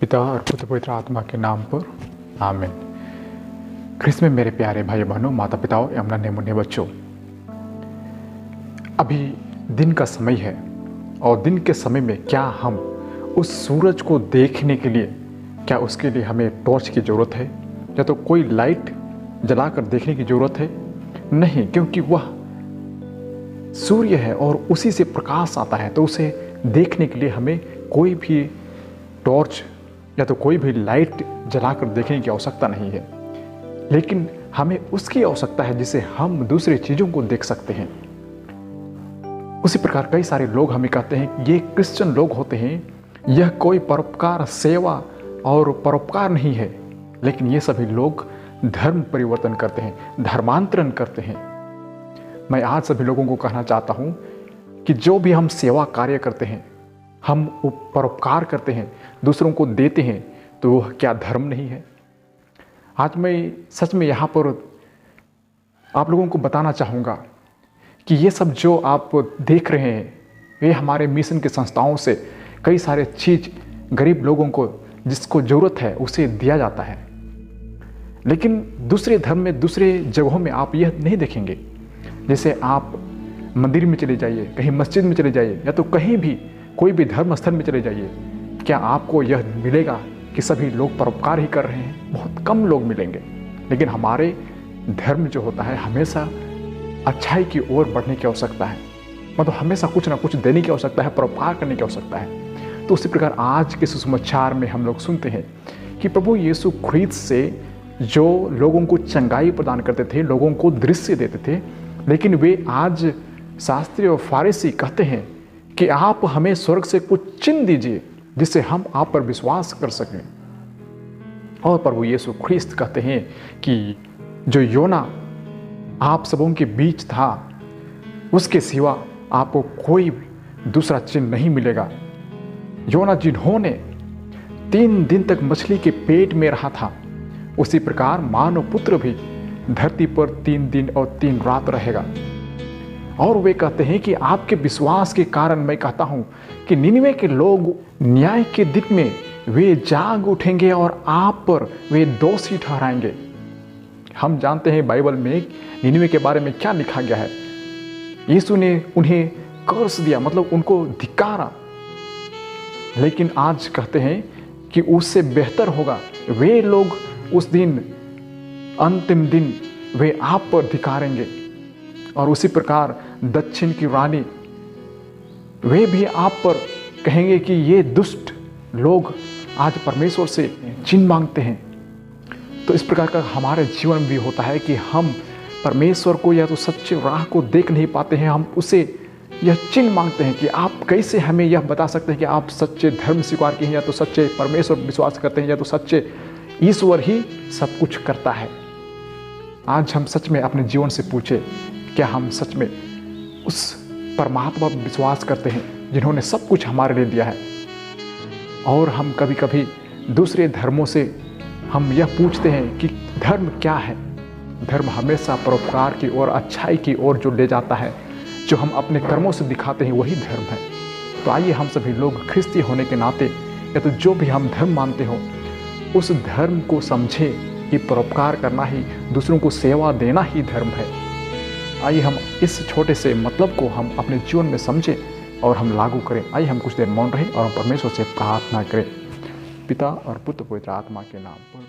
पिता और पुत्र पवित्र आत्मा के नाम पर आमीन। ख्रिस्त में मेरे प्यारे भाई बहनों, माता पिताओं एवं नन्हे मुन्ने बच्चों, अभी दिन का समय है और दिन के समय में क्या हम उस सूरज को देखने के लिए, क्या उसके लिए हमें टॉर्च की ज़रूरत है या तो कोई लाइट जलाकर देखने की ज़रूरत है? नहीं, क्योंकि वह सूर्य है और उसी से प्रकाश आता है, तो उसे देखने के लिए हमें कोई भी टॉर्च या तो कोई भी लाइट जलाकर देखने की आवश्यकता नहीं है, लेकिन हमें उसकी आवश्यकता है जिसे हम दूसरी चीज़ों को देख सकते हैं। उसी प्रकार कई सारे लोग हमें कहते हैं कि ये क्रिश्चियन लोग होते हैं, यह कोई परोपकार, सेवा और परोपकार नहीं है, लेकिन ये सभी लोग धर्म परिवर्तन करते हैं, धर्मांतरण करते हैं। मैं आज सभी लोगों को कहना चाहता हूँ कि जो भी हम सेवा कार्य करते हैं, हम परोपकार करते हैं, दूसरों को देते हैं, तो वह क्या धर्म नहीं है? आज मैं सच में यहाँ पर आप लोगों को बताना चाहूँगा कि ये सब जो आप देख रहे हैं, ये हमारे मिशन के संस्थाओं से कई सारे चीज़ गरीब लोगों को जिसको ज़रूरत है उसे दिया जाता है, लेकिन दूसरे धर्म में, दूसरे जगहों में आप यह नहीं देखेंगे। जैसे आप मंदिर में चले जाइए, कहीं मस्जिद में चले जाइए या तो कहीं भी कोई भी धर्म स्थल में चले जाइए, क्या आपको यह मिलेगा कि सभी लोग परोपकार ही कर रहे हैं? बहुत कम लोग मिलेंगे। लेकिन हमारे धर्म जो होता है, हमेशा अच्छाई की ओर बढ़ने की आवश्यकता है, मतलब हमेशा कुछ ना कुछ देने की आवश्यकता है, परोपकार करने की आवश्यकता है। तो उसी प्रकार आज के सुसमाचार में हम लोग सुनते हैं कि प्रभु यीशु ख्रीस्त से जो लोगों को चंगाई प्रदान करते थे, लोगों को दृश्य देते थे, लेकिन वे आज शास्त्री और फारिसी कहते हैं कि आप हमें स्वर्ग से कुछ चिन्ह दीजिए जिससे हम आप पर विश्वास कर सकें। और प्रभु यीशु ख्रीस्त कहते हैं कि जो योना आप सबों के बीच था, उसके सिवा आपको कोई दूसरा चिन्ह नहीं मिलेगा। योना जिन्होंने 3 दिन तक मछली के पेट में रहा था, उसी प्रकार मानव पुत्र भी धरती पर 3 दिन और 3 रात रहेगा। और वे कहते हैं कि आपके विश्वास के कारण मैं कहता हूं कि निनवे के लोग न्याय के दिन में वे जाग उठेंगे और आप पर वे दोषी ठहराएंगे। हम जानते हैं बाइबल में निनवे के बारे में क्या लिखा गया है। यीशु ने उन्हें कर्स दिया, मतलब उनको धिक्कारा, लेकिन आज कहते हैं कि उससे बेहतर होगा, वे लोग उस दिन, अंतिम दिन, वे आप पर धिक्कारेंगे। और उसी प्रकार दक्षिण की रानी, वे भी आप पर कहेंगे कि ये दुष्ट लोग आज परमेश्वर से चिन्ह मांगते हैं। तो इस प्रकार का हमारे जीवन भी होता है कि हम परमेश्वर को या तो सच्चे राह को देख नहीं पाते हैं, हम उसे यह चिन्ह मांगते हैं कि आप कैसे हमें यह बता सकते हैं कि आप सच्चे धर्म स्वीकार किए हैं, या तो सच्चे परमेश्वर विश्वास करते हैं, या तो सच्चे ईश्वर ही सब कुछ करता है। आज हम सच में अपने जीवन से पूछे, क्या हम सच में उस परमात्मा पर विश्वास करते हैं जिन्होंने सब कुछ हमारे लिए दिया है? और हम कभी कभी दूसरे धर्मों से हम यह पूछते हैं कि धर्म क्या है? धर्म हमेशा परोपकार की ओर, अच्छाई की ओर जो ले जाता है, जो हम अपने कर्मों से दिखाते हैं, वही धर्म है। तो आइए हम सभी लोग ख्रिस्ती होने के नाते, या तो जो भी हम धर्म मानते हो, उस धर्म को समझें कि परोपकार करना ही, दूसरों को सेवा देना ही धर्म है। आइए हम इस छोटे से मतलब को हम अपने जीवन में समझें और हम लागू करें। आइए हम कुछ देर मौन रहें और हम परमेश्वर से प्रार्थना करें। पिता और पुत्र पवित्र आत्मा के नाम पर।